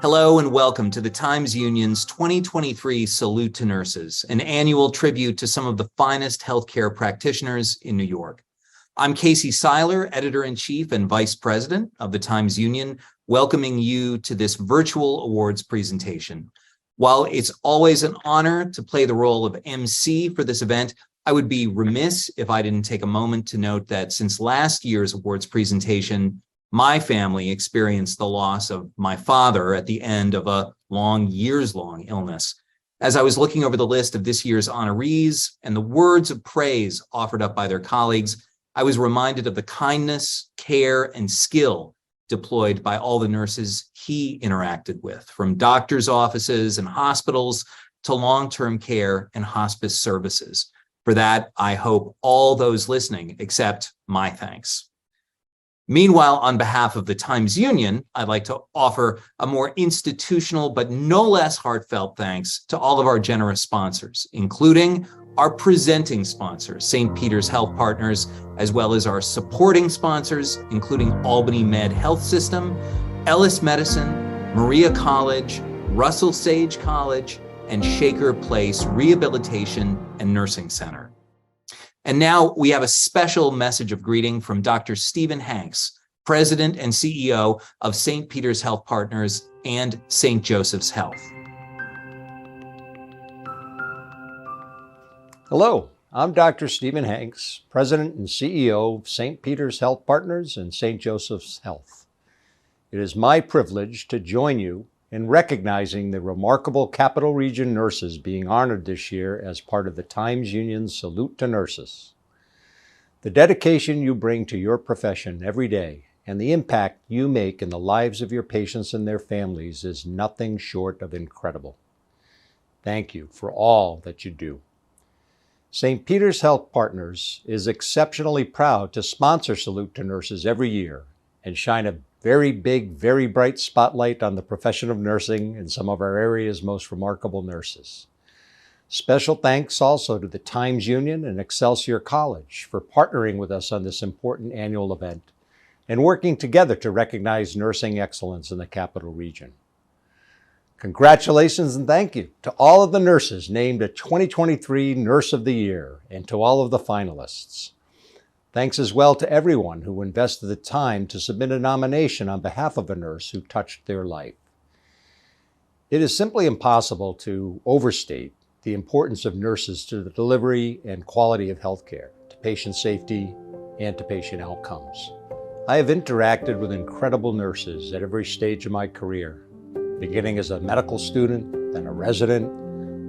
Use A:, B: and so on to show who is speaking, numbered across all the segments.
A: Hello and welcome to the Times Union's 2023 Salute to Nurses, an annual tribute to some of the finest healthcare practitioners in New York. I'm Casey Seiler, Editor-in-Chief and Vice President of the Times Union, welcoming you to this virtual awards presentation. While it's always an honor to play the role of MC for this event, I would be remiss if I didn't take a moment to note that since last year's awards presentation, my family experienced the loss of my father at the end of a years-long illness. As I was looking over the list of this year's honorees and the words of praise offered up by their colleagues, I was reminded of the kindness, care, and skill deployed by all the nurses he interacted with, from doctors' offices and hospitals to long-term care and hospice services. For that, I hope all those listening accept my thanks. Meanwhile, on behalf of the Times Union, I'd like to offer a more institutional but no less heartfelt thanks to all of our generous sponsors, including our presenting sponsors, St. Peter's Health Partners, as well as our supporting sponsors, including Albany Med Health System, Ellis Medicine, Maria College, Russell Sage College, and Shaker Place Rehabilitation and Nursing Center. And now we have a special message of greeting from Dr. Stephen Hanks, President and CEO of St. Peter's Health Partners and St. Joseph's Health.
B: Hello, I'm Dr. Stephen Hanks, President and CEO of St. Peter's Health Partners and St. Joseph's Health. It is my privilege to join you in recognizing the remarkable Capital Region nurses being honored this year as part of the Times Union's Salute to Nurses. The dedication you bring to your profession every day and the impact you make in the lives of your patients and their families is nothing short of incredible. Thank you for all that you do. St. Peter's Health Partners is exceptionally proud to sponsor Salute to Nurses every year and shine a very big, very bright spotlight on the profession of nursing and some of our area's most remarkable nurses. Special thanks also to the Times Union and Excelsior College for partnering with us on this important annual event and working together to recognize nursing excellence in the Capital Region. Congratulations and thank you to all of the nurses named a 2023 Nurse of the Year and to all of the finalists. Thanks as well to everyone who invested the time to submit a nomination on behalf of a nurse who touched their life. It is simply impossible to overstate the importance of nurses to the delivery and quality of healthcare, to patient safety, and to patient outcomes. I have interacted with incredible nurses at every stage of my career, beginning as a medical student, then a resident,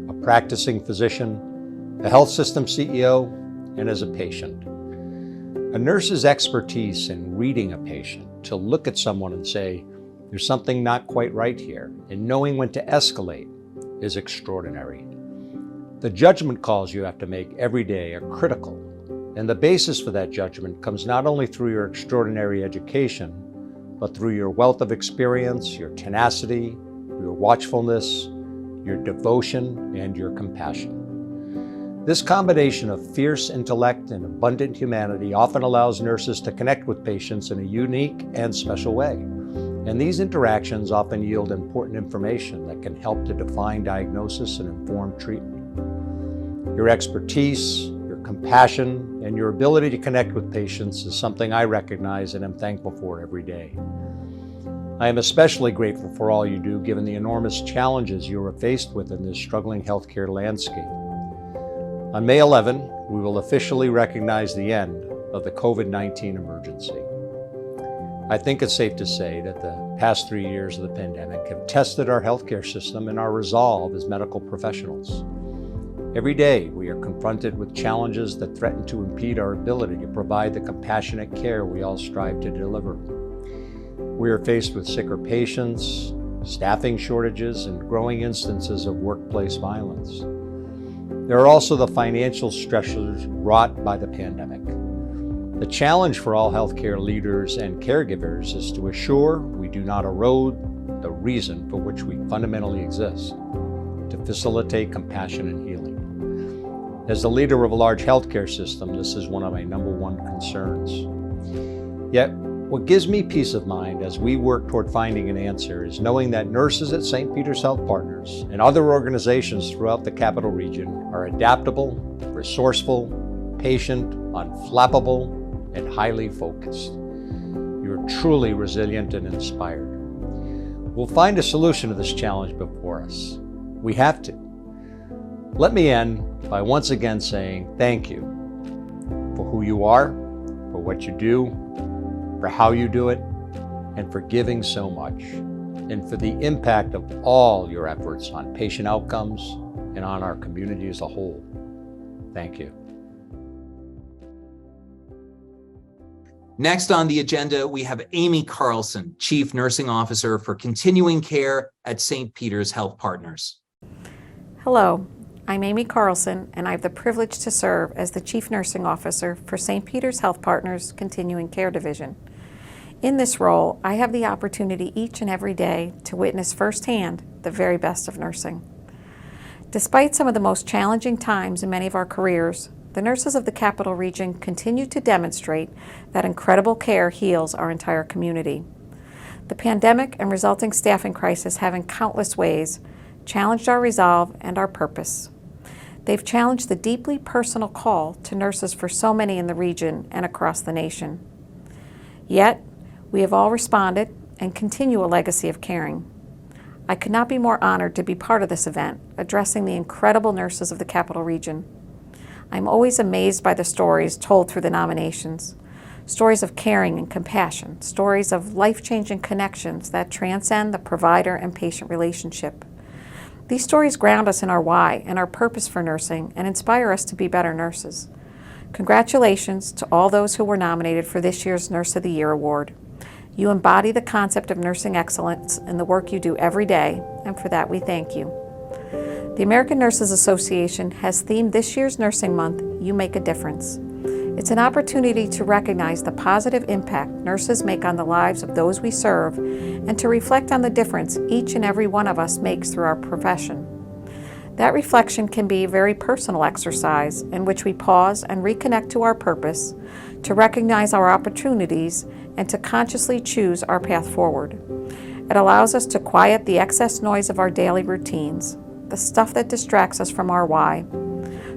B: a practicing physician, a health system CEO, and as a patient. A nurse's expertise in reading a patient to look at someone and say, there's something not quite right here, and knowing when to escalate is extraordinary. The judgment calls you have to make every day are critical, and the basis for that judgment comes not only through your extraordinary education, but through your wealth of experience, your tenacity, your watchfulness, your devotion, and your compassion. This combination of fierce intellect and abundant humanity often allows nurses to connect with patients in a unique and special way. And these interactions often yield important information that can help to define diagnosis and inform treatment. Your expertise, your compassion, and your ability to connect with patients is something I recognize and am thankful for every day. I am especially grateful for all you do given the enormous challenges you are faced with in this struggling healthcare landscape. On May 11, we will officially recognize the end of the COVID-19 emergency. I think it's safe to say that the past 3 years of the pandemic have tested our healthcare system and our resolve as medical professionals. Every day, we are confronted with challenges that threaten to impede our ability to provide the compassionate care we all strive to deliver. We are faced with sicker patients, staffing shortages, and growing instances of workplace violence. There are also the financial stressors wrought by the pandemic. The challenge for all healthcare leaders and caregivers is to assure we do not erode the reason for which we fundamentally exist, to facilitate compassion and healing. As the leader of a large healthcare system, this is one of my number one concerns. Yet, What gives me peace of mind as we work toward finding an answer is knowing that nurses at St. Peter's Health Partners and other organizations throughout the Capital Region are adaptable, resourceful, patient, unflappable, and highly focused. You're truly resilient and inspired. We'll find a solution to this challenge before us. We have to. Let me end by once again saying thank you for who you are, for what you do, for how you do it, and for giving so much, and for the impact of all your efforts on patient outcomes and on our community as a whole. Thank you.
A: Next on the agenda, we have Amy Carlson, Chief Nursing Officer for Continuing Care at St. Peter's Health Partners.
C: Hello, I'm Amy Carlson, and I have the privilege to serve as the Chief Nursing Officer for St. Peter's Health Partners Continuing Care Division. In this role, I have the opportunity each and every day to witness firsthand the very best of nursing. Despite some of the most challenging times in many of our careers, the nurses of the Capital Region continue to demonstrate that incredible care heals our entire community. The pandemic and resulting staffing crisis have in countless ways challenged our resolve and our purpose. They've challenged the deeply personal call to nurses for so many in the region and across the nation. Yet, we have all responded and continue a legacy of caring. I could not be more honored to be part of this event, addressing the incredible nurses of the Capital Region. I'm always amazed by the stories told through the nominations. Stories of caring and compassion, stories of life-changing connections that transcend the provider and patient relationship. These stories ground us in our why and our purpose for nursing and inspire us to be better nurses. Congratulations to all those who were nominated for this year's Nurse of the Year Award. You embody the concept of nursing excellence in the work you do every day, and for that we thank you. The American Nurses Association has themed this year's Nursing Month, You Make a Difference. It's an opportunity to recognize the positive impact nurses make on the lives of those we serve and to reflect on the difference each and every one of us makes through our profession. That reflection can be a very personal exercise in which we pause and reconnect to our purpose, to recognize our opportunities, and to consciously choose our path forward. It allows us to quiet the excess noise of our daily routines, the stuff that distracts us from our why.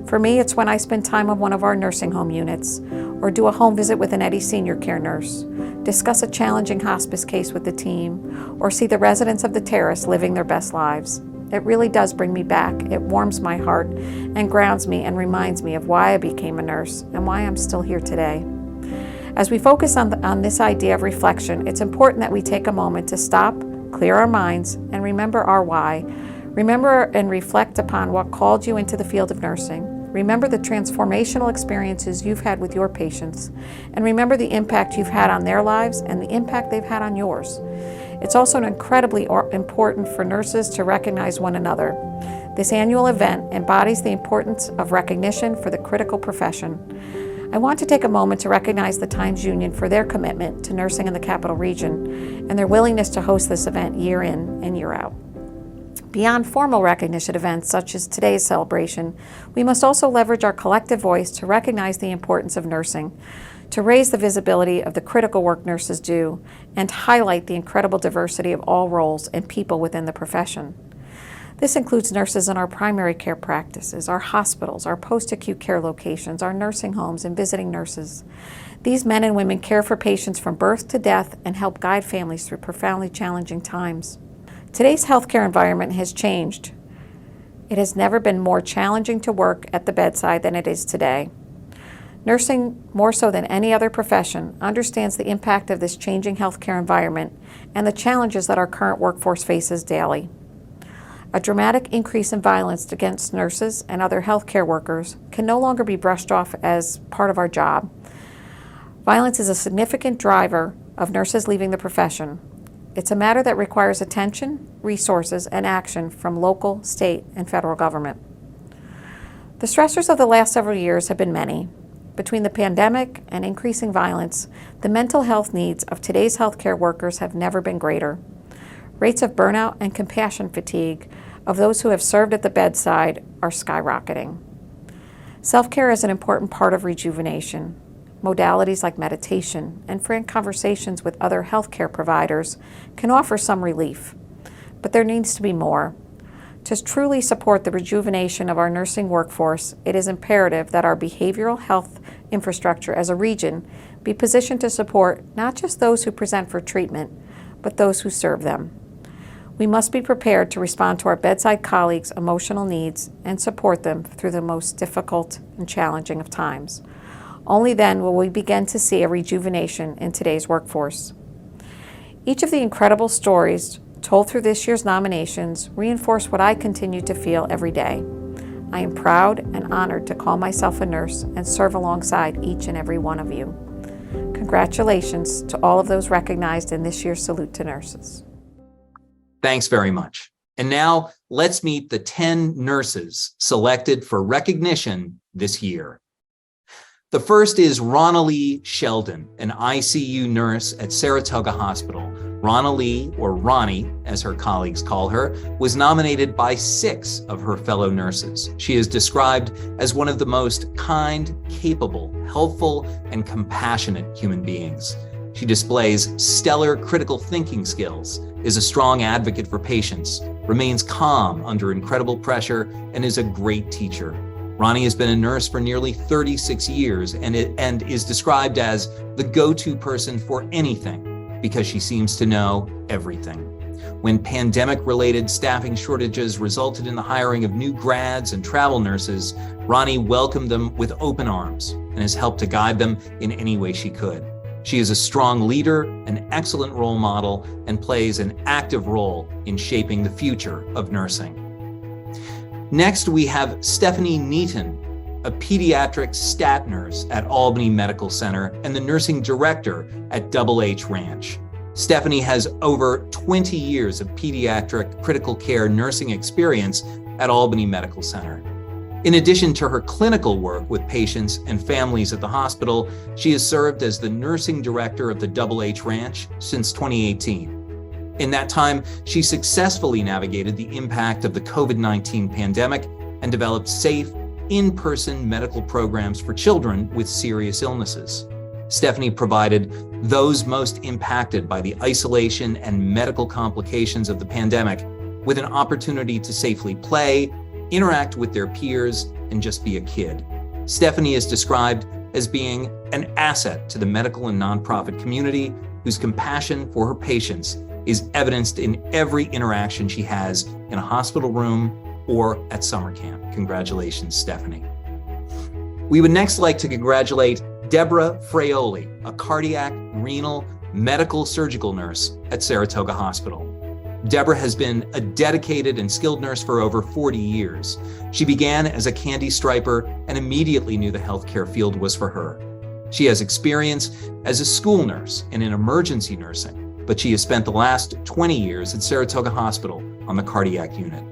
C: For me, it's when I spend time on one of our nursing home units, or do a home visit with an Eddy Senior Care nurse, discuss a challenging hospice case with the team, or see the residents of the terrace living their best lives. It really does bring me back. It warms my heart and grounds me and reminds me of why I became a nurse and why I'm still here today. As we focus on this idea of reflection, it's important that we take a moment to stop, clear our minds, and remember our why. Remember and reflect upon what called you into the field of nursing. Remember the transformational experiences you've had with your patients, and remember the impact you've had on their lives and the impact they've had on yours. It's also incredibly important for nurses to recognize one another. This annual event embodies the importance of recognition for the critical profession. I want to take a moment to recognize the Times Union for their commitment to nursing in the Capital Region and their willingness to host this event year in and year out. Beyond formal recognition events such as today's celebration, we must also leverage our collective voice to recognize the importance of nursing, to raise the visibility of the critical work nurses do, and highlight the incredible diversity of all roles and people within the profession. This includes nurses in our primary care practices, our hospitals, our post-acute care locations, our nursing homes, and visiting nurses. These men and women care for patients from birth to death and help guide families through profoundly challenging times. Today's healthcare environment has changed. It has never been more challenging to work at the bedside than it is today. Nursing, more so than any other profession, understands the impact of this changing healthcare environment and the challenges that our current workforce faces daily. A dramatic increase in violence against nurses and other healthcare workers can no longer be brushed off as part of our job. Violence is a significant driver of nurses leaving the profession. It's a matter that requires attention, resources, and action from local, state, and federal government. The stressors of the last several years have been many. Between the pandemic and increasing violence, the mental health needs of today's healthcare workers have never been greater. Rates of burnout and compassion fatigue of those who have served at the bedside are skyrocketing. Self-care is an important part of rejuvenation. Modalities like meditation and frank conversations with other healthcare providers can offer some relief, but there needs to be more. To truly support the rejuvenation of our nursing workforce, it is imperative that our behavioral health infrastructure as a region be positioned to support not just those who present for treatment, but those who serve them. We must be prepared to respond to our bedside colleagues' emotional needs and support them through the most difficult and challenging of times. Only then will we begin to see a rejuvenation in today's workforce. Each of the incredible stories told through this year's nominations reinforce what I continue to feel every day. I am proud and honored to call myself a nurse and serve alongside each and every one of you. Congratulations to all of those recognized in this year's Salute to Nurses.
A: Thanks very much. And now let's meet the 10 nurses selected for recognition this year. The first is Honoree Sheldon, an ICU nurse at Saratoga Hospital. Honoree, or Ronnie, as her colleagues call her, was nominated by 6 of her fellow nurses. She is described as one of the most kind, capable, helpful, and compassionate human beings. She displays stellar critical thinking skills, is a strong advocate for patients, remains calm under incredible pressure, and is a great teacher. Ronnie has been a nurse for nearly 36 years and is described as the go-to person for anything because she seems to know everything. When pandemic-related staffing shortages resulted in the hiring of new grads and travel nurses, Ronnie welcomed them with open arms and has helped to guide them in any way she could. She is a strong leader, an excellent role model, and plays an active role in shaping the future of nursing. Next, we have Stephanie Neaton, a pediatric stat nurse at Albany Medical Center and the nursing director at Double H Ranch. Stephanie has over 20 years of pediatric critical care nursing experience at Albany Medical Center. In addition to her clinical work with patients and families at the hospital, she has served as the nursing director of the Double H Ranch since 2018. In that time, she successfully navigated the impact of the COVID-19 pandemic and developed safe, in-person medical programs for children with serious illnesses. Stephanie provided those most impacted by the isolation and medical complications of the pandemic with an opportunity to safely play, interact with their peers, and just be a kid. Stephanie is described as being an asset to the medical and nonprofit community whose compassion for her patients is evidenced in every interaction she has in a hospital room or at summer camp. Congratulations, Stephanie. We would next like to congratulate Deborah Fraioli, a cardiac, renal, medical surgical nurse at Saratoga Hospital. Deborah has been a dedicated and skilled nurse for over 40 years. She began as a candy striper and immediately knew the healthcare field was for her. She has experience as a school nurse and in emergency nursing, but she has spent the last 20 years at Saratoga Hospital on the cardiac unit.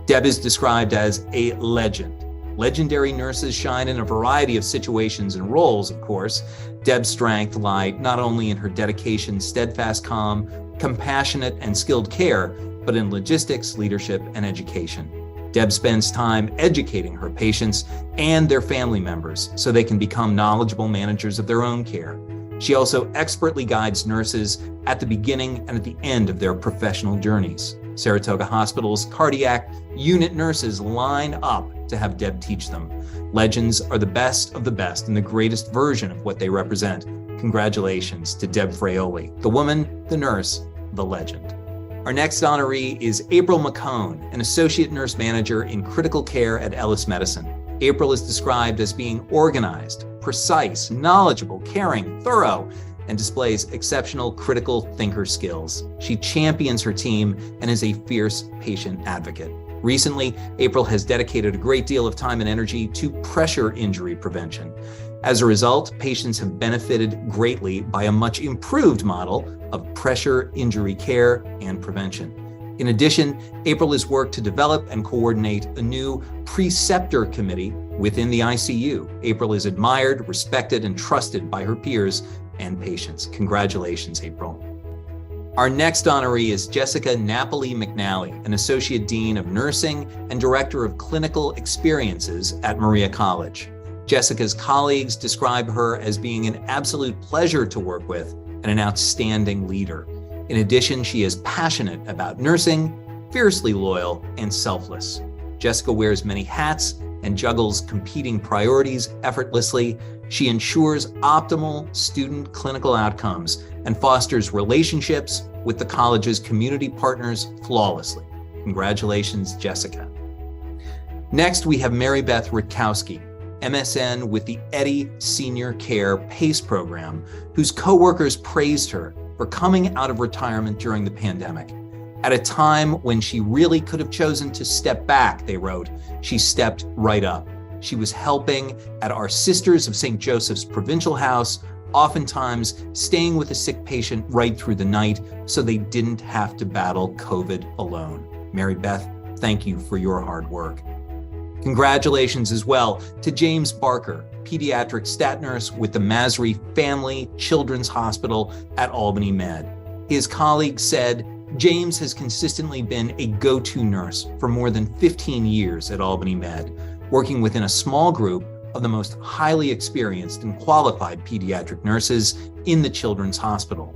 A: Deb is described as a legend. Legendary nurses shine in a variety of situations and roles, of course. Deb's strength lied not only in her dedication, steadfast calm, compassionate, and skilled care, but in logistics, leadership, and education. Deb spends time educating her patients and their family members so they can become knowledgeable managers of their own care. She also expertly guides nurses at the beginning and at the end of their professional journeys. Saratoga Hospital's cardiac unit nurses line up to have Deb teach them. Legends are the best of the best and the greatest version of what they represent. Congratulations to Deb Fraioli, the woman, the nurse, the legend. Our next honoree is April McCone, an associate nurse manager in critical care at Ellis Medicine. April is described as being organized, precise, knowledgeable, caring, thorough, and displays exceptional critical thinker skills. She champions her team and is a fierce patient advocate. Recently, April has dedicated a great deal of time and energy to pressure injury prevention. As a result, patients have benefited greatly by a much improved model of pressure injury care and prevention. In addition, April has worked to develop and coordinate a new preceptor committee within the ICU. April is admired, respected, and trusted by her peers and patients. Congratulations, April. Our next honoree is Jessica Napoli McNally, an Associate Dean of Nursing and Director of Clinical Experiences at Maria College. Jessica's colleagues describe her as being an absolute pleasure to work with and an outstanding leader. In addition, she is passionate about nursing, fiercely loyal, and selfless. Jessica wears many hats and juggles competing priorities effortlessly. She ensures optimal student clinical outcomes and fosters relationships with the college's community partners flawlessly. Congratulations, Jessica. Next, we have Mary Beth Rutkowski, MSN with the Eddy Senior Care PACE program, whose coworkers praised her for coming out of retirement during the pandemic. At a time when she really could have chosen to step back, they wrote, she stepped right up. She was helping at our Sisters of St. Joseph's Provincial House, oftentimes staying with a sick patient right through the night so they didn't have to battle COVID alone. Mary Beth, thank you for your hard work. Congratulations as well to James Barker, pediatric stat nurse with the Masry Family Children's Hospital at Albany Med. His colleagues said, James has consistently been a go-to nurse for more than 15 years at Albany Med, working within a small group of the most highly experienced and qualified pediatric nurses in the Children's Hospital.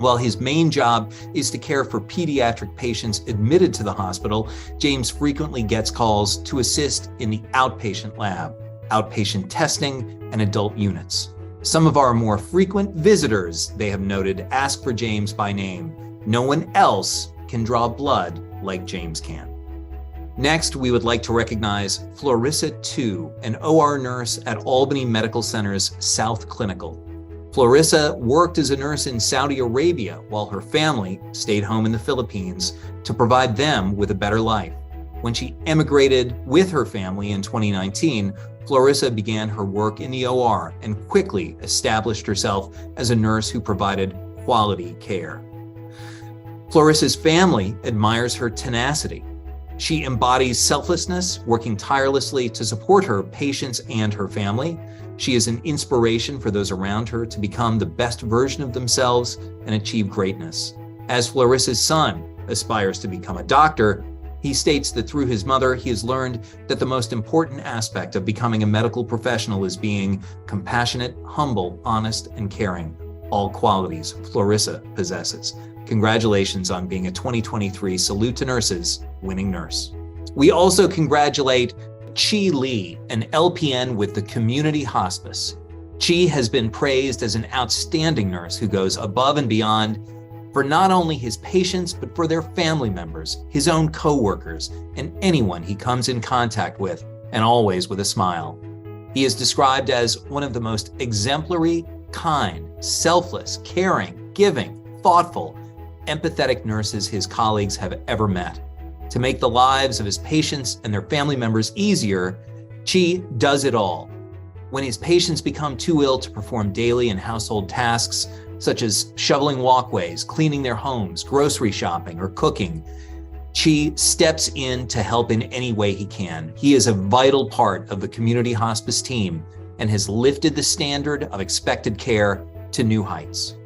A: While his main job is to care for pediatric patients admitted to the hospital, James frequently gets calls to assist in the outpatient lab, outpatient testing, and adult units. Some of our more frequent visitors, they have noted, ask for James by name. No one else can draw blood like James can. Next, we would like to recognize Florissa Tu, an OR nurse at Albany Medical Center's South Clinical. Florissa worked as a nurse in Saudi Arabia while her family stayed home in the Philippines to provide them with a better life. When she emigrated with her family in 2019, Florissa began her work in the OR and quickly established herself as a nurse who provided quality care. Florissa's family admires her tenacity. She embodies selflessness, working tirelessly to support her patients and her family. She is an inspiration for those around her to become the best version of themselves and achieve greatness. As Florissa's son aspires to become a doctor, he states that through his mother, he has learned that the most important aspect of becoming a medical professional is being compassionate, humble, honest, and caring, all qualities Florissa possesses. Congratulations on being a 2023 Salute to Nurses winning nurse. We also congratulate Chi Lee, an LPN with the Community Hospice. Chi has been praised as an outstanding nurse who goes above and beyond for not only his patients, but for their family members, his own coworkers, and anyone he comes in contact with, and always with a smile. He is described as one of the most exemplary, kind, selfless, caring, giving, thoughtful, empathetic nurses his colleagues have ever met. To make the lives of his patients and their family members easier, Chi does it all. When his patients become too ill to perform daily and household tasks, such as shoveling walkways, cleaning their homes, grocery shopping, or cooking, Chi steps in to help in any way he can. He is a vital part of the community hospice team and has lifted the standard of expected care to new heights.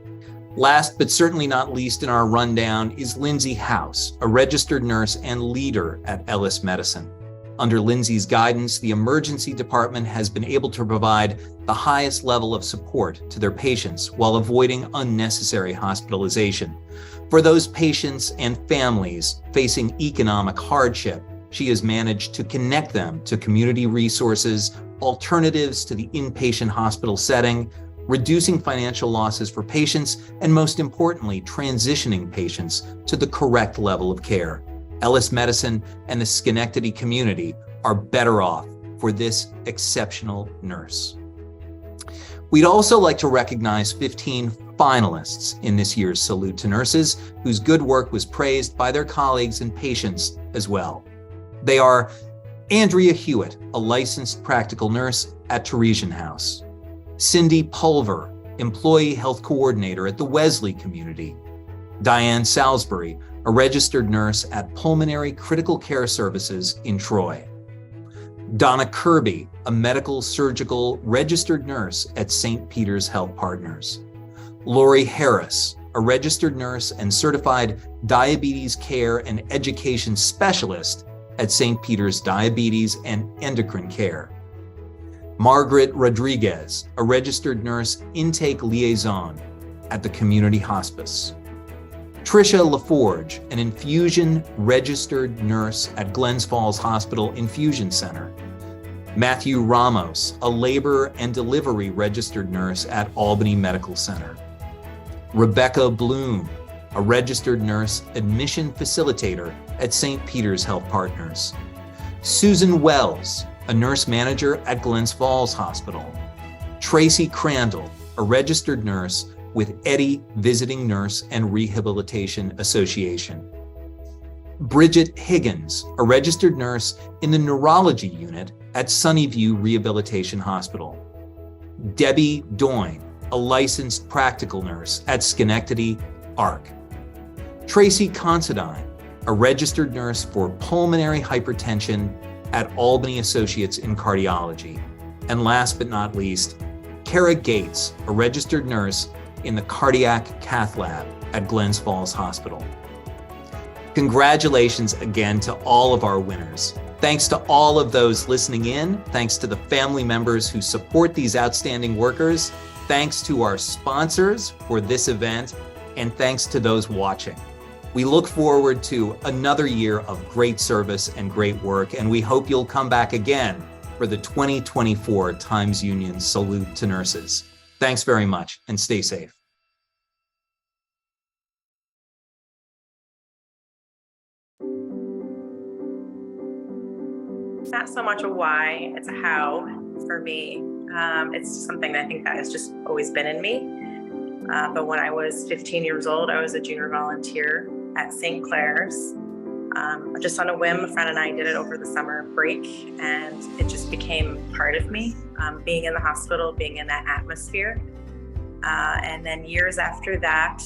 A: Last but certainly not least in our rundown is Lindsay House, a registered nurse and leader at Ellis Medicine. Under Lindsay's guidance, the emergency department has been able to provide the highest level of support to their patients while avoiding unnecessary hospitalization. For those patients and families facing economic hardship, she has managed to connect them to community resources, alternatives to the inpatient hospital setting, reducing financial losses for patients, and most importantly, transitioning patients to the correct level of care. Ellis Medicine and the Schenectady community are better off for this exceptional nurse. We'd also like to recognize 15 finalists in this year's Salute to Nurses, whose good work was praised by their colleagues and patients as well. They are Andrea Hewitt, a licensed practical nurse at Teresian House; Cindy Pulver, Employee Health Coordinator at the Wesley Community; Diane Salisbury, a registered nurse at Pulmonary Critical Care Services in Troy; Donna Kirby, a medical surgical registered nurse at St. Peter's Health Partners; Lori Harris, a registered nurse and certified diabetes care and education specialist at St. Peter's Diabetes and Endocrine Care; Margaret Rodriguez, a registered nurse intake liaison at the community hospice. Tricia LaForge, an infusion registered nurse at Glens Falls Hospital Infusion Center. Matthew Ramos, a labor and delivery registered nurse at Albany Medical Center. Rebecca Bloom, a registered nurse admission facilitator at St. Peter's Health Partners. Susan Wells, a nurse manager at Glens Falls Hospital. Tracy Crandall, a registered nurse with Eddy Visiting Nurse and Rehabilitation Association. Bridget Higgins, a registered nurse in the neurology unit at Sunnyview Rehabilitation Hospital. Debbie Doyne, a licensed practical nurse at Schenectady ARC. Tracy Considine, a registered nurse for pulmonary hypertension at Albany Associates in Cardiology. And last but not least, Kara Gates, a registered nurse in the cardiac cath lab at Glens Falls Hospital. Congratulations again to all of our winners. Thanks to all of those listening in. Thanks to the family members who support these outstanding workers. Thanks to our sponsors for this event. And thanks to those watching. We look forward to another year of great service and great work, and we hope you'll come back again for the 2024 Times Union Salute to Nurses. Thanks very much, and stay safe.
D: It's not so much a why, it's a how for me. It's something that I think that has just always been in me. But when I was 15 years old, I was a junior volunteer at St. Clair's. Just on a whim, a friend and I did it over the summer break, and it just became part of me, being in the hospital, being in that atmosphere. And then years after that,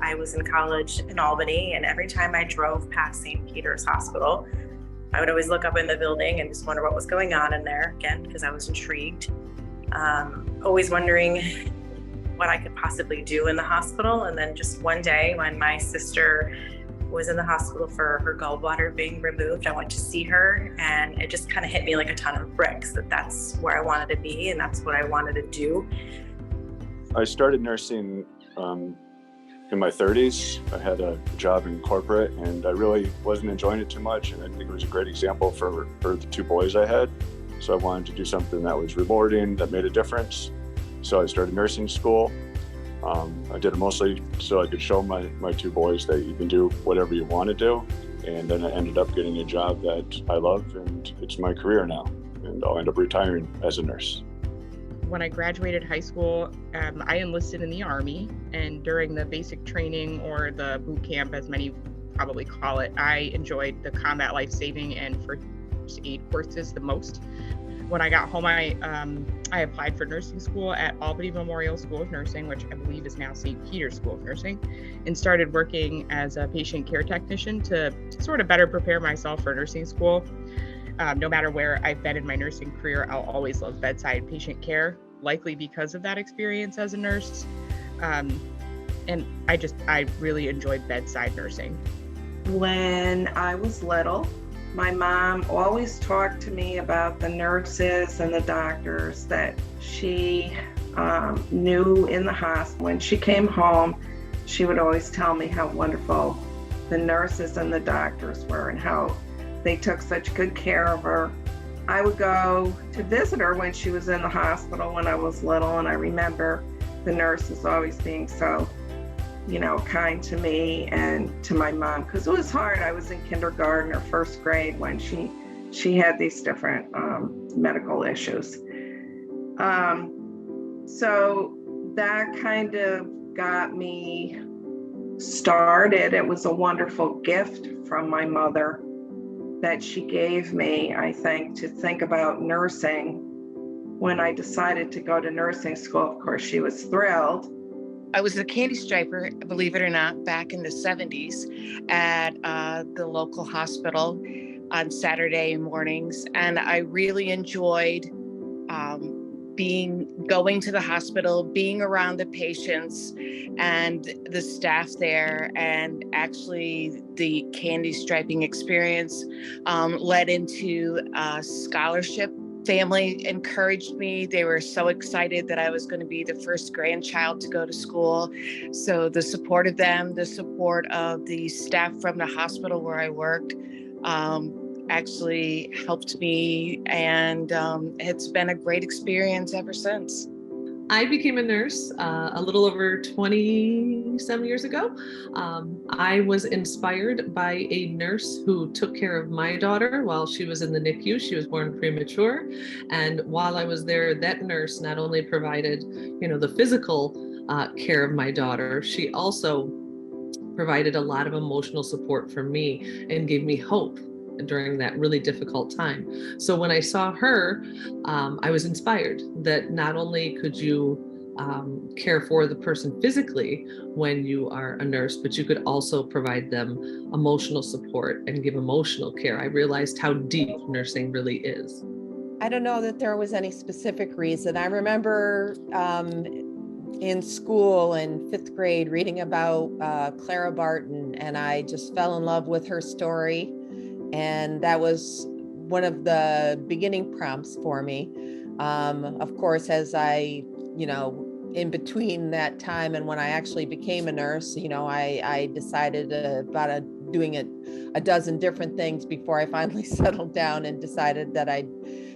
D: I was in college in Albany, and every time I drove past St. Peter's Hospital, I would always look up in the building and just wonder what was going on in there, again, because I was intrigued. Always wondering what I could possibly do in the hospital. And then just one day when my sister was in the hospital for her gallbladder being removed, I went to see her, and it just kind of hit me like a ton of bricks that that's where I wanted to be and that's what I wanted to do.
E: I started nursing in my 30s. I had a job in corporate, and I really wasn't enjoying it too much, and I think it was a great example for the two boys I had. So I wanted to do something that was rewarding, that made a difference. So I started nursing school. I did it mostly so I could show my two boys that you can do whatever you want to do. And then I ended up getting a job that I love, and it's my career now. And I'll end up retiring as a nurse.
F: When I graduated high school, I enlisted in the Army, and during the basic training, or the boot camp as many probably call it, I enjoyed the combat life-saving and first aid courses the most. When I got home, I applied for nursing school at Albany Memorial School of Nursing, which I believe is now St. Peter's School of Nursing, and started working as a patient care technician to sort of better prepare myself for nursing school. No matter where I've been in my nursing career, I'll always love bedside patient care, likely because of that experience as a nurse. And I really enjoyed bedside nursing.
G: When I was little, my mom always talked to me about the nurses and the doctors that she knew in the hospital. When she came home, she would always tell me how wonderful the nurses and the doctors were and how they took such good care of her. I would go to visit her when she was in the hospital when I was little, and I remember the nurses always being so, kind to me and to my mom, because it was hard. I was in kindergarten or first grade when she had these different medical issues. So that kind of got me started. It was a wonderful gift from my mother that she gave me, I think, to think about nursing. When I decided to go to nursing school, of course, she was thrilled.
H: I was a candy striper, believe it or not, back in the 70s at the local hospital on Saturday mornings. And I really enjoyed going to the hospital, being around the patients and the staff there. And actually the candy striping experience led into a scholarship family encouraged me. They were so excited that I was going to be the first grandchild to go to school. So the support of them, the support of the staff from the hospital where I worked, actually helped me, and it's been a great experience ever since.
I: I became a nurse a little over 27 years ago. I was inspired by a nurse who took care of my daughter while she was in the NICU. She was born premature. And while I was there, that nurse not only provided, the physical care of my daughter, she also provided a lot of emotional support for me and gave me hope during that really difficult time. So when I saw her, I was inspired that not only could you care for the person physically when you are a nurse, but you could also provide them emotional support and give emotional care. I realized how deep nursing really is.
J: I don't know that there was any specific reason. I remember in school in 5th grade reading about Clara Barton, and I just fell in love with her story. And that was one of the beginning prompts for me. Of course, as I, in between that time and when I actually became a nurse, I decided about doing a dozen different things before I finally settled down and decided that I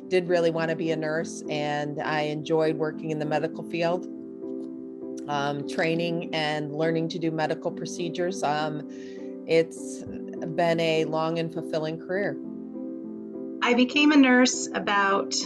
J: did really want to be a nurse. And I enjoyed working in the medical field, training and learning to do medical procedures. It's been a long and fulfilling career.
K: I became a nurse about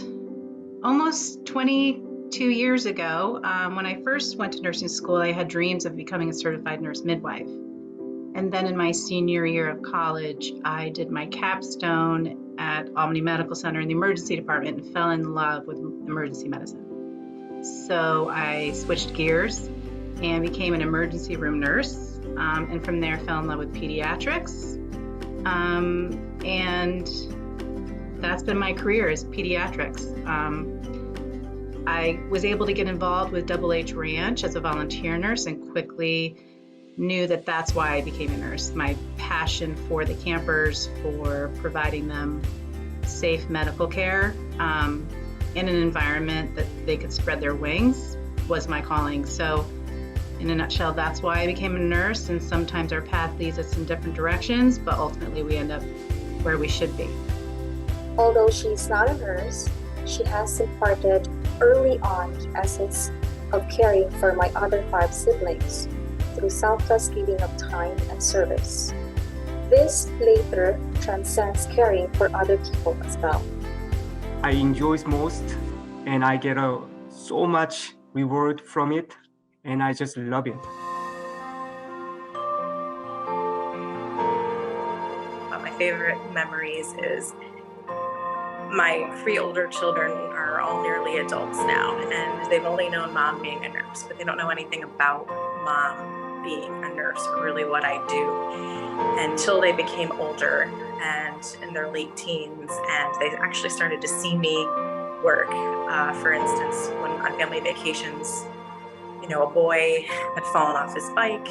K: almost 22 years ago. When I first went to nursing school, I had dreams of becoming a certified nurse midwife. And then in my senior year of college, I did my capstone at Albany Medical Center in the emergency department and fell in love with emergency medicine. So I switched gears and became an emergency room nurse. And from there fell in love with pediatrics. And that's been my career, is pediatrics. I was able to get involved with Double H Ranch as a volunteer nurse and quickly knew that that's why I became a nurse. My passion for the campers, for providing them safe medical care in an environment that they could spread their wings was my calling. So in a nutshell, that's why I became a nurse, and sometimes our path leads us in different directions, but ultimately we end up where we should be.
L: Although she's not a nurse, she has imparted early on the essence of caring for my other 5 siblings through selfless giving of time and service. This later transcends caring for other people as well.
M: I enjoy it most, and I get so much reward from it. And I just love it.
D: My favorite memories is my 3 older children are all nearly adults now, and they've only known mom being a nurse, but they don't know anything about mom being a nurse or really what I do until they became older and in their late teens, and they actually started to see me work. For instance, when on family vacations, a boy had fallen off his bike,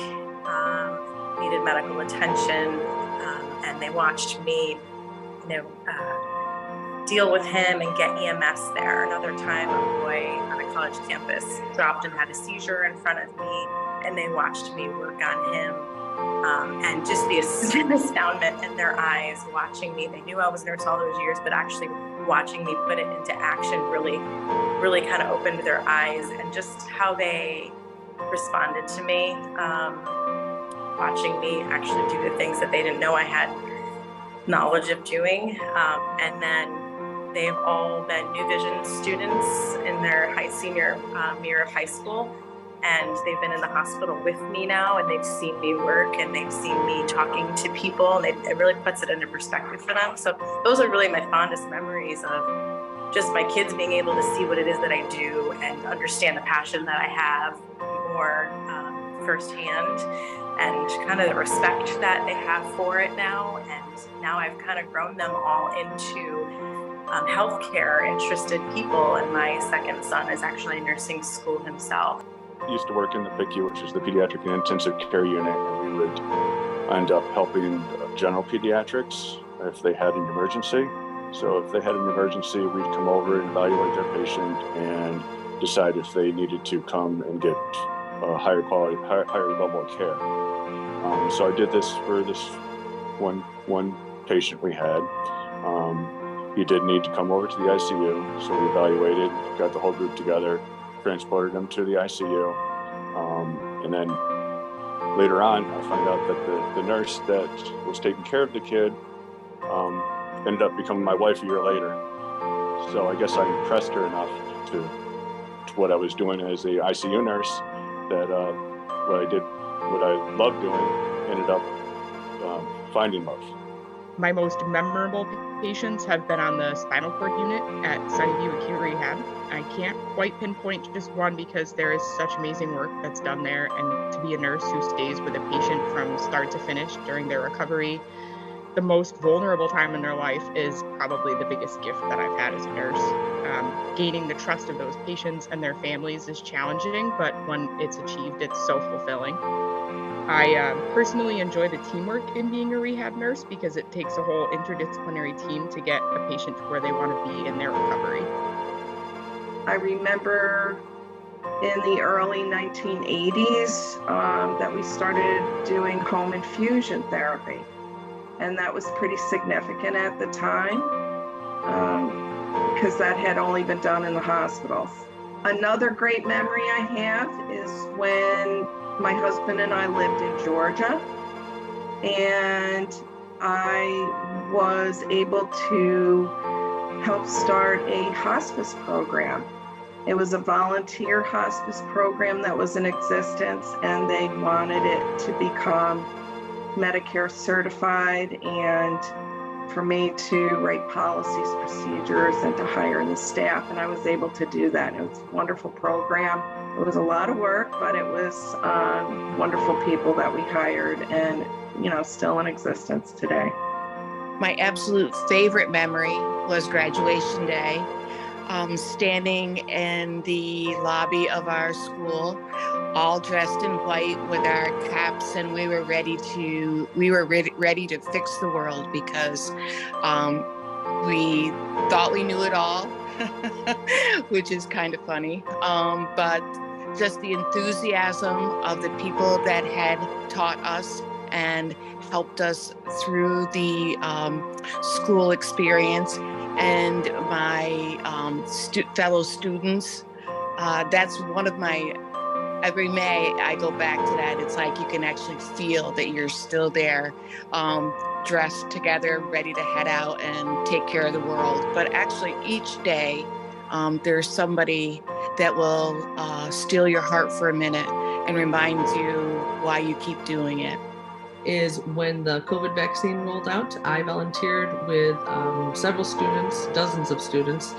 D: needed medical attention, and they watched me, deal with him and get EMS there. Another time, a boy on a college campus dropped and had a seizure in front of me, and they watched me work on him. And just the astoundment in their eyes watching me. They knew I was a nurse all those years, but actually watching me put it into action really kind of opened their eyes, and just how they responded to me, watching me actually do the things that they didn't know I had knowledge of doing. And then they've all been New Vision students in their senior year of high school. And they've been in the hospital with me now, and they've seen me work, and they've seen me talking to people, and it really puts it into perspective for them. So those are really my fondest memories of just my kids being able to see what it is that I do and understand the passion that I have more firsthand, and kind of the respect that they have for it now. And now I've kind of grown them all into healthcare interested people, and my second son is actually in nursing school himself.
E: I used to work in the PICU, which is the Pediatric and Intensive Care Unit, and we would end up helping general pediatrics if they had an emergency. So if they had an emergency, we'd come over and evaluate their patient and decide if they needed to come and get a higher quality, higher level of care. So I did this for this one patient we had. He did need to come over to the ICU, so we evaluated, got the whole group together, transported him to the ICU, and then later on, I find out that the nurse that was taking care of the kid ended up becoming my wife a year later. So I guess I impressed her enough to what I was doing as the ICU nurse that what I loved doing, ended up finding love.
F: My most memorable patients have been on the spinal cord unit at Sunnyview Acute Rehab. I can't quite pinpoint just one because there is such amazing work that's done there, and to be a nurse who stays with a patient from start to finish during their recovery, the most vulnerable time in their life, is probably the biggest gift that I've had as a nurse. Gaining the trust of those patients and their families is challenging, but when it's achieved, it's so fulfilling. I personally enjoy the teamwork in being a rehab nurse because it takes a whole interdisciplinary team to get a patient to where they want to be in their recovery.
G: I remember in the early 1980s that we started doing home infusion therapy. And that was pretty significant at the time because that had only been done in the hospitals. Another great memory I have is when my husband and I lived in Georgia, and I was able to help start a hospice program. It was a volunteer hospice program that was in existence, and they wanted it to become Medicare certified, and for me to write policies, procedures, and to hire the staff, and I was able to do that. It was a wonderful program. It was a lot of work, but it was wonderful people that we hired, and still in existence today.
H: My absolute favorite memory was graduation day. Standing in the lobby of our school, all dressed in white with our caps, and we were ready to fix the world because we thought we knew it all, which is kind of funny. But just the enthusiasm of the people that had taught us and helped us through the school experience, and my fellow students. That's one of my, every May I go back to that. It's like you can actually feel that you're still there, dressed together, ready to head out and take care of the world. But actually each day, there's somebody that will steal your heart for a minute and remind you why you keep doing it.
I: Is when the COVID vaccine rolled out, I volunteered with several students, dozens of students,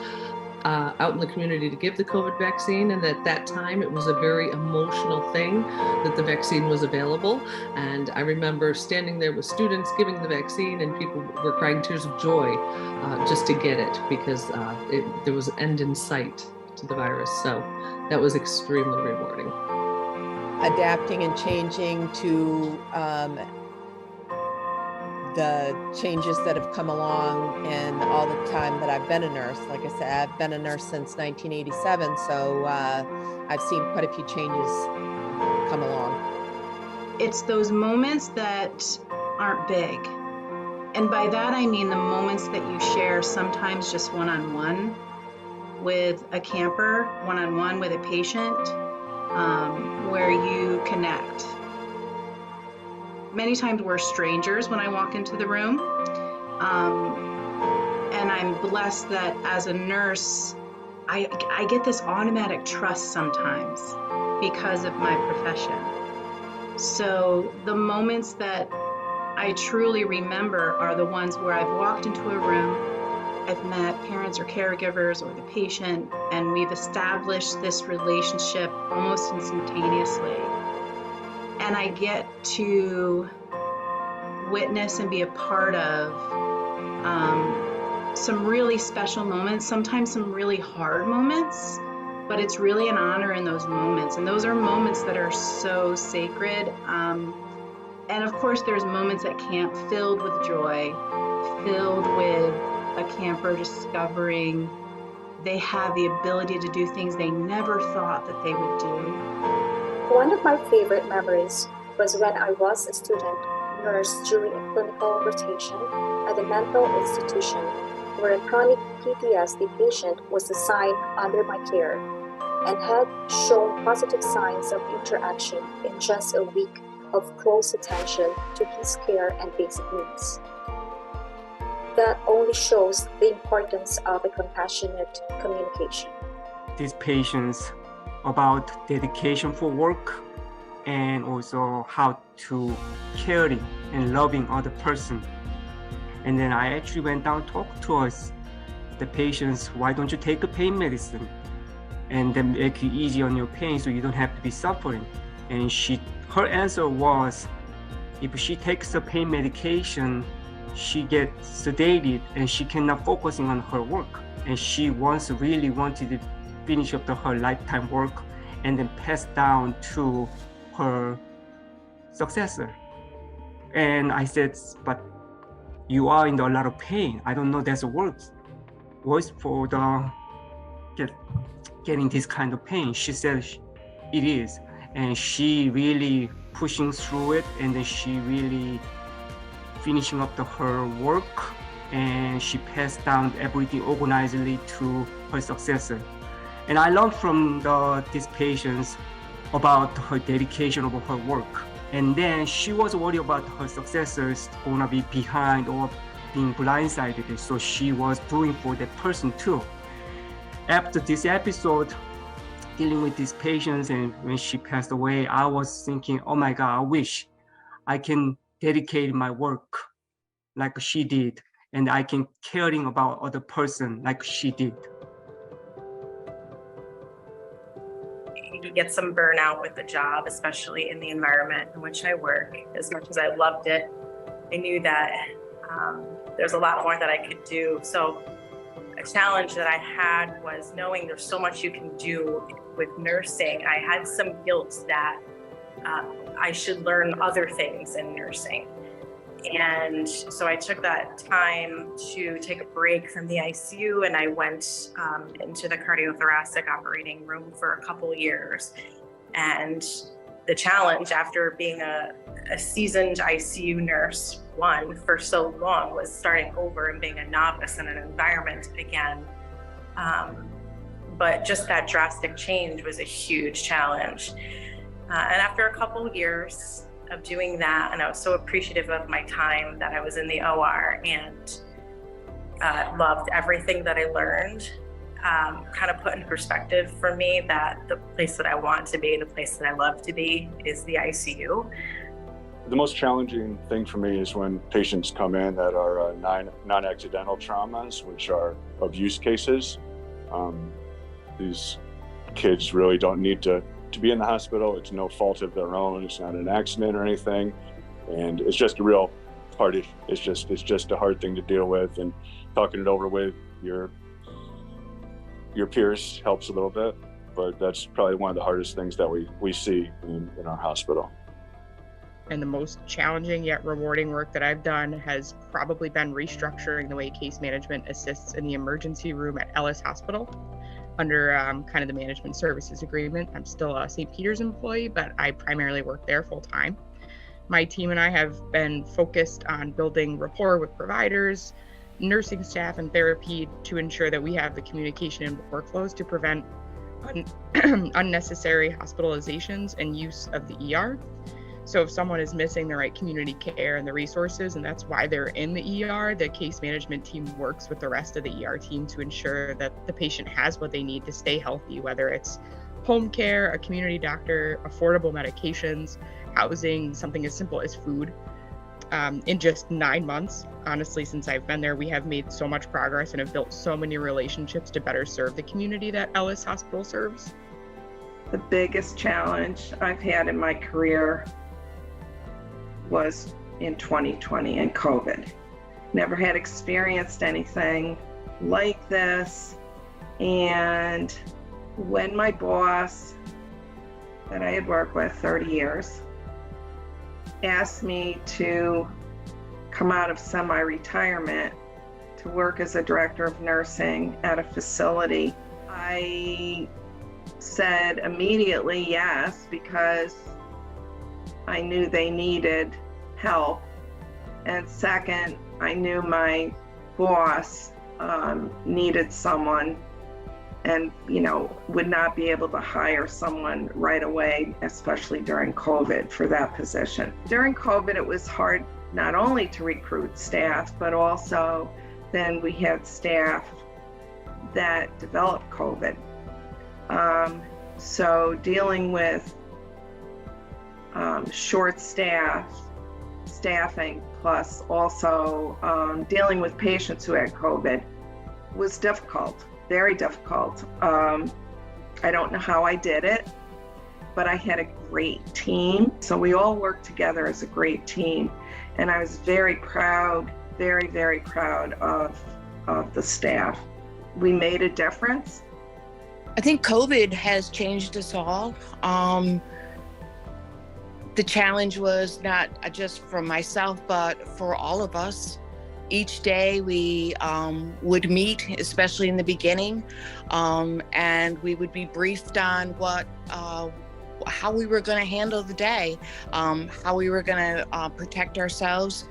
I: out in the community to give the COVID vaccine. And at that time, it was a very emotional thing that the vaccine was available. And I remember standing there with students giving the vaccine, and people were crying tears of joy just to get it, because there was an end in sight to the virus. So that was extremely rewarding.
J: Adapting and changing to the changes that have come along in all the time that I've been a nurse. Like I said, I've been a nurse since 1987, so I've seen quite a few changes come along.
K: It's those moments that aren't big. And by that, I mean the moments that you share sometimes just one-on-one with a camper, one-on-one with a patient, where you connect. Many times we're strangers when I walk into the room. And I'm blessed that as a nurse, I get this automatic trust sometimes because of my profession. So the moments that I truly remember are the ones where I've walked into a room, I've met parents or caregivers or the patient, and we've established this relationship almost instantaneously. And I get to witness and be a part of some really special moments, sometimes some really hard moments, but it's really an honor in those moments. And those are moments that are so sacred. And of course, there's moments at camp filled with joy, filled with a camper discovering they have the ability to do things they never thought that they would do.
L: One of my favorite memories was when I was a student nurse during a clinical rotation at a mental institution where a chronic PTSD patient was assigned under my care and had shown positive signs of interaction in just a week of close attention to his care and basic needs. That only shows the importance of a compassionate communication.
M: These patients about dedication for work and also how to caring and loving other person. And then I actually went down and talked to us, the patients, why don't you take a pain medicine and then make it easy on your pain so you don't have to be suffering. And her answer was, if she takes a pain medication, she gets sedated and she cannot focusing on her work. And she really wanted to finish up her lifetime work and then pass down to her successor. And I said, but you are in a lot of pain. I don't know there's a words for getting this kind of pain. She said it is. And she really pushing through it, and then she really finishing up her work, and she passed down everything organizedly to her successor. And I learned from these patients about her dedication of her work. And then she was worried about her successors gonna be behind or being blindsided. So she was doing for that person too. After this episode, dealing with these patients, and when she passed away, I was thinking, oh my God, I wish I can dedicate my work like she did, and I can caring about other person like she did.
D: You get some burnout with the job, especially in the environment in which I work. As much as I loved it, I knew that there's a lot more that I could do. So a challenge that I had was knowing there's so much you can do with nursing. I had some guilt that I should learn other things in nursing. And so I took that time to take a break from the ICU, and I went into the cardiothoracic operating room for a couple years. And the challenge after being a seasoned ICU nurse, for so long, was starting over and being a novice in an environment again. But just that drastic change was a huge challenge. And after a couple kind of doing that, and I was so appreciative of my time that I was in the OR, and loved everything that I learned. Kind of put in perspective for me that the place that I want to be, the place that I love to be, is the ICU.
E: The most challenging thing for me is when patients come in that are non-accidental traumas, which are abuse cases. These kids really don't need to be in the hospital. It's no fault of their own. It's not an accident or anything. And it's just a real hard issue. It's just a hard thing to deal with, and talking it over with your peers helps a little bit, but that's probably one of the hardest things that we see in our hospital.
F: And the most challenging yet rewarding work that I've done has probably been restructuring the way case management assists in the emergency room at Ellis Hospital under kind of the management services agreement. I'm still a St. Peter's employee, but I primarily work there full time. My team and I have been focused on building rapport with providers, nursing staff, and therapy to ensure that we have the communication and workflows to prevent unnecessary hospitalizations and use of the ER. So if someone is missing the right community care and the resources, and that's why they're in the ER, the case management team works with the rest of the ER team to ensure that the patient has what they need to stay healthy, whether it's home care, a community doctor, affordable medications, housing, something as simple as food. In just 9 months, honestly, since I've been there, we have made so much progress and have built so many relationships to better serve the community that Ellis Hospital serves.
G: The biggest challenge I've had in my career was in 2020 and COVID. Never had experienced anything like this. And when my boss that I had worked with 30 years asked me to come out of semi-retirement to work as a director of nursing at a facility, I said immediately yes, because I knew they needed help. And second, I knew my boss needed someone and, would not be able to hire someone right away, especially during COVID for that position. During COVID, it was hard not only to recruit staff, but also then we had staff that developed COVID. So dealing with short staffing, plus also dealing with patients who had COVID was difficult, very difficult. I don't know how I did it, but I had a great team. So we all worked together as a great team. And I was very proud, very, very proud of the staff. We made a difference.
H: I think COVID has changed us all. The challenge was not just for myself, but for all of us. Each day we would meet, especially in the beginning, and we would be briefed on how we were going to handle the day, how we were going to protect ourselves,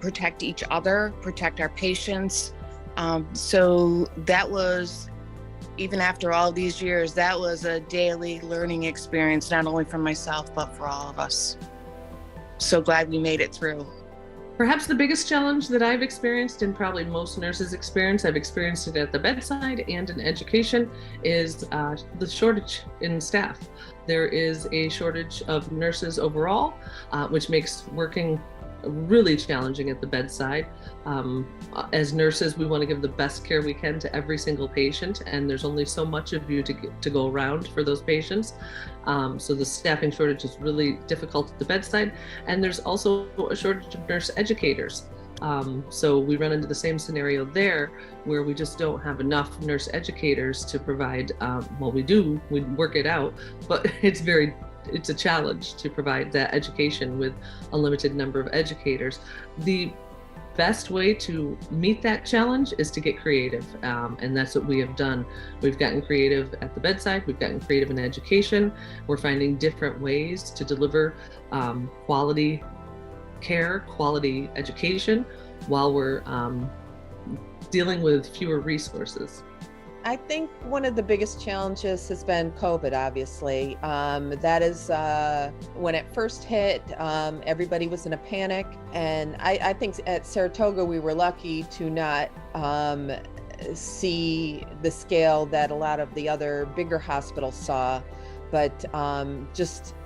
H: protect each other, protect our patients. So that was, even after all these years, that was a daily learning experience, not only for myself, but for all of us. So glad we made it through.
I: Perhaps the biggest challenge that I've experienced, and probably most nurses experience, I've experienced it at the bedside and in education, is the shortage in staff. There is a shortage of nurses overall, which makes working really challenging at the bedside. As nurses, we want to give the best care we can to every single patient, and there's only so much of you to go around for those patients. So the staffing shortage is really difficult at the bedside, and there's also a shortage of nurse educators. So we run into the same scenario there, where we just don't have enough nurse educators to provide, we work it out, but it's a challenge to provide that education with a limited number of educators. The best way to meet that challenge is to get creative, and that's what we have done. We've gotten creative at the bedside, we've gotten creative in education. We're finding different ways to deliver quality care, quality education, while we're dealing with fewer resources.
J: I think one of the biggest challenges has been COVID, obviously. That is, when it first hit, everybody was in a panic. And I think at Saratoga, we were lucky to not see the scale that a lot of the other bigger hospitals saw. But just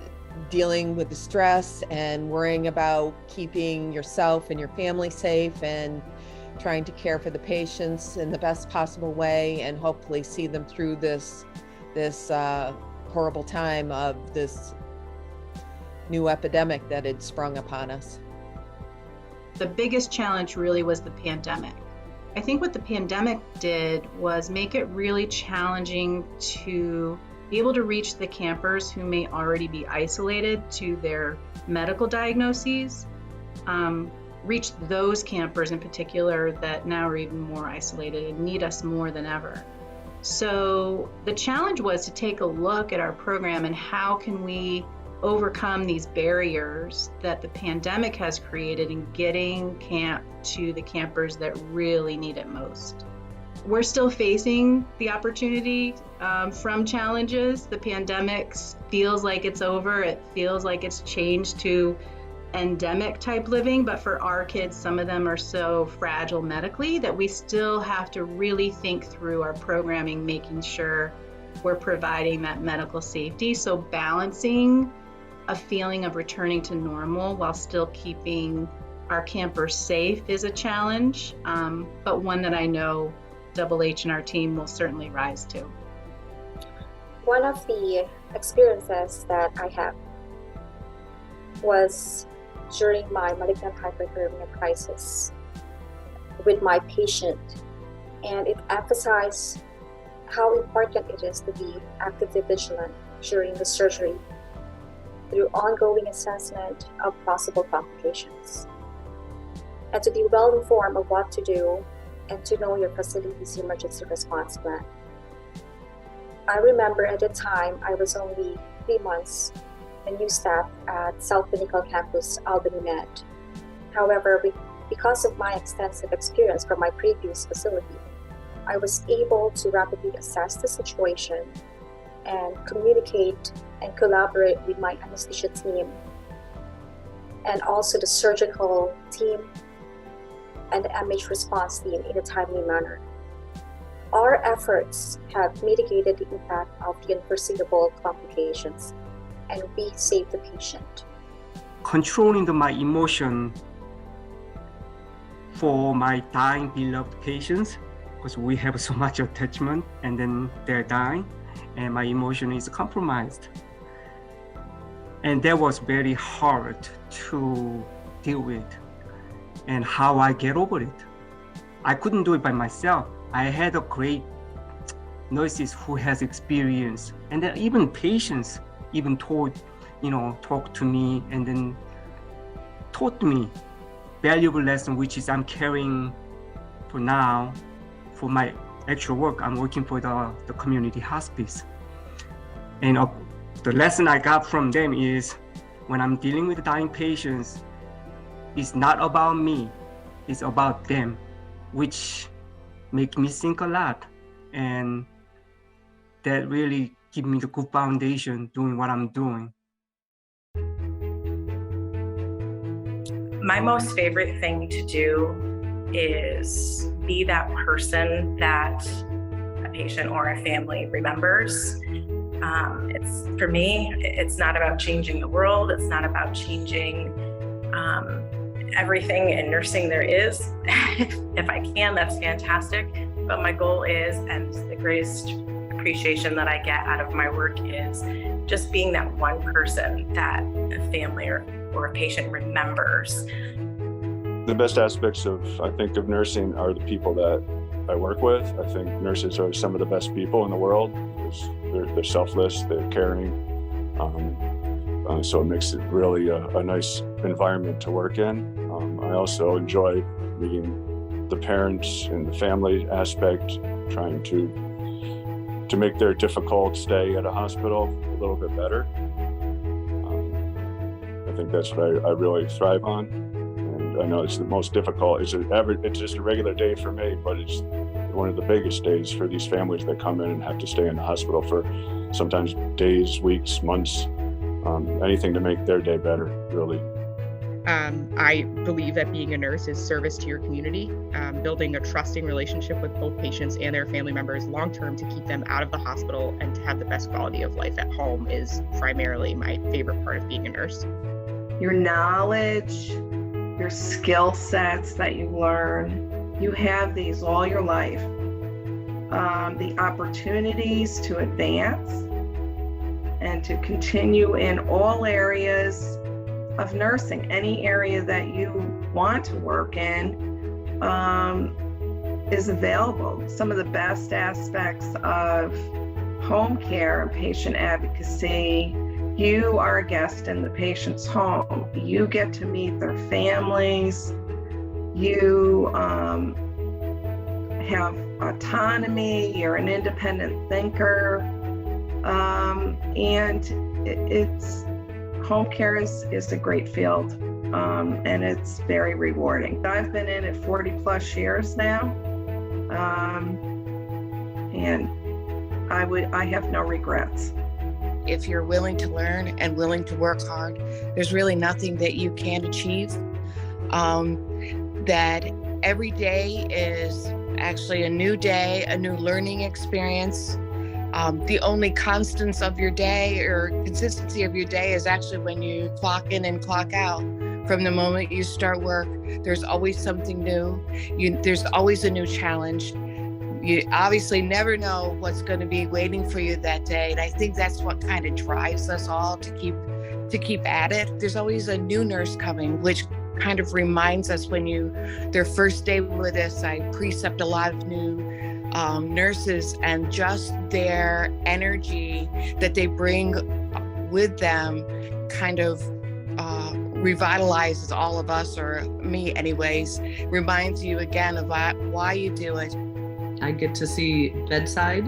J: dealing with the stress and worrying about keeping yourself and your family safe, and trying to care for the patients in the best possible way, and hopefully see them through this horrible time of this new epidemic that had sprung upon us.
K: The biggest challenge really was the pandemic. I think what the pandemic did was make it really challenging to be able to reach the campers who may already be isolated to their medical diagnoses. Reach those campers in particular that now are even more isolated and need us more than ever. So the challenge was to take a look at our program and how can we overcome these barriers that the pandemic has created in getting camp to the campers that really need it most. We're still facing the opportunity from challenges. The pandemic feels like it's over. It feels like it's changed to endemic type living, but for our kids, some of them are so fragile medically that we still have to really think through our programming, making sure we're providing that medical safety. So balancing a feeling of returning to normal while still keeping our campers safe is a challenge, but one that I know Double H and our team will certainly rise to.
L: One of the experiences that I have was during my malignant hyperthermia crisis with my patient, and it emphasized how important it is to be actively vigilant during the surgery through ongoing assessment of possible complications, and to be well informed of what to do and to know your facility's emergency response plan. I remember at the time I was only 3 months a new staff at South Pinnacle Campus, Albany Med. However, because of my extensive experience from my previous facility, I was able to rapidly assess the situation and communicate and collaborate with my anesthesia team and also the surgical team and the MH response team in a timely manner. Our efforts have mitigated the impact of the unforeseeable complications, and we saved the patient.
M: Controlling my emotion for my dying beloved patients, because we have so much attachment and then they're dying and my emotion is compromised. And that was very hard to deal with, and how I get over it. I couldn't do it by myself. I had a great nurses who has experience, and then even patients even talked to me and then taught me valuable lesson, which is I'm carrying for now for my actual work. I'm working for the community hospice. And the lesson I got from them is when I'm dealing with dying patients, it's not about me, it's about them, which make me think a lot. And that really give me the good foundation doing what I'm doing.
D: My most favorite thing to do is be that person that a patient or a family remembers. For me, it's not about changing the world. It's not about changing everything in nursing there is. If I can, that's fantastic. But my goal is, and the greatest appreciation that I get out of my work is just being that one person that a family or a patient remembers.
E: The best aspects of nursing are the people that I work with. I think nurses are some of the best people in the world because they're selfless, they're caring. So it makes it really a nice environment to work in. I also enjoy meeting the parents and the family aspect, trying to make their difficult stay at a hospital a little bit better. I think that's what I really thrive on. And I know it's the most difficult. It's just a regular day for me, but it's one of the biggest days for these families that come in and have to stay in the hospital for sometimes days, weeks, months, anything to make their day better, really.
F: I believe that being a nurse is service to your community, building a trusting relationship with both patients and their family members long-term to keep them out of the hospital and to have the best quality of life at home is primarily my favorite part of being a nurse.
G: Your knowledge, your skill sets that you learn, you have these all your life. The opportunities to advance and to continue in all areas of nursing, any area that you want to work in is available. Some of the best aspects of home care and patient advocacy, you are a guest in the patient's home. You get to meet their families. You have autonomy. You're an independent thinker. And it's home care is a great field, and it's very rewarding. I've been in it 40 plus years now, and I have no regrets.
H: If you're willing to learn and willing to work hard, there's really nothing that you can't achieve. That every day is actually a new day, a new learning experience. The only constants of your day or consistency of your day is actually when you clock in and clock out. From the moment you start work, there's always something new. There's always a new challenge. You obviously never know what's going to be waiting for you that day. And I think that's what kind of drives us all to keep at it. There's always a new nurse coming, which kind of reminds us their first day with us, I precept a lot of new nurses, and just their energy that they bring with them kind of revitalizes all of us, or me anyways, reminds you again of why you do it.
I: I get to see bedside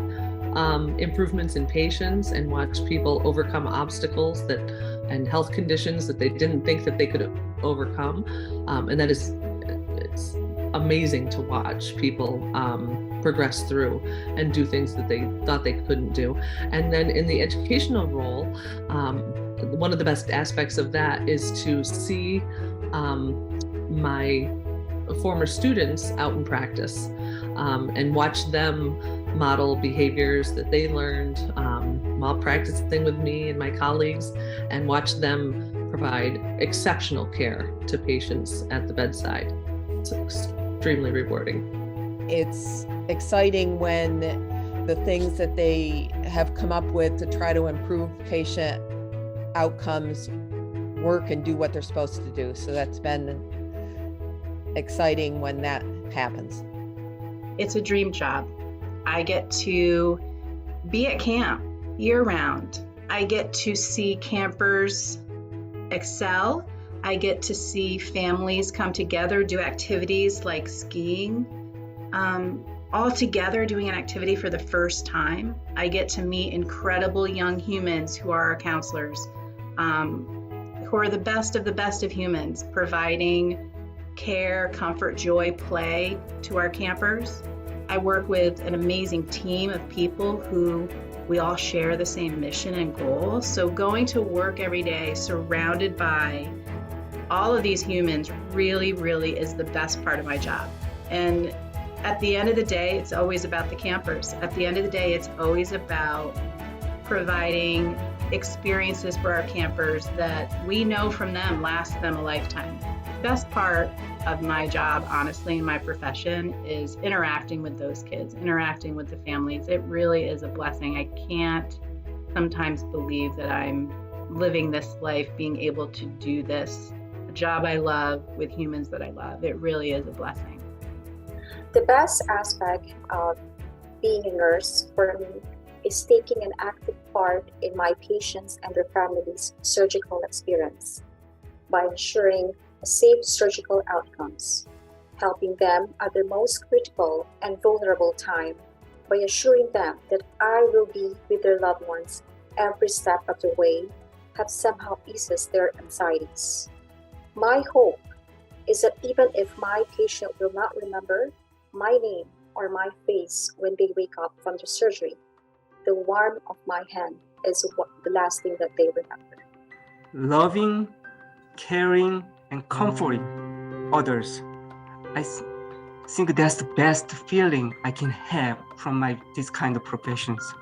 I: improvements in patients and watch people overcome obstacles and health conditions that they didn't think that they could overcome. And that is, it's amazing to watch people progress through and do things that they thought they couldn't do. And then in the educational role, one of the best aspects of that is to see my former students out in practice and watch them model behaviors that they learned while practicing with me and my colleagues, and watch them provide exceptional care to patients at the bedside. It's extremely rewarding.
J: It's exciting when the things that they have come up with to try to improve patient outcomes work and do what they're supposed to do. So that's been exciting when that happens.
K: It's a dream job. I get to be at camp year-round. I get to see campers excel. I get to see families come together, do activities like skiing, all together doing an activity for the first time. I get to meet incredible young humans who are our counselors, who are the best of humans, providing care, comfort, joy, play to our campers. I work with an amazing team of people who we all share the same mission and goals. So going to work every day surrounded by all of these humans really, really is the best part of my job. And at the end of the day, it's always about the campers. At the end of the day, it's always about providing experiences for our campers that we know from them last them a lifetime. Best part of my job, honestly, in my profession, is interacting with those kids, interacting with the families. It really is a blessing. I can't sometimes believe that I'm living this life, being able to do this, a job I love with humans that I love. It really is a blessing.
L: The best aspect of being a nurse for me is taking an active part in my patients and their families' surgical experience by ensuring safe surgical outcomes, helping them at their most critical and vulnerable time by assuring them that I will be with their loved ones every step of the way, have somehow eases their anxieties. My hope is that even if my patient will not remember my name or my face when they wake up from the surgery, the warmth of my hand is the last thing that they remember.
M: Loving, caring, and comforting others. I think that's the best feeling I can have from this kind of professions.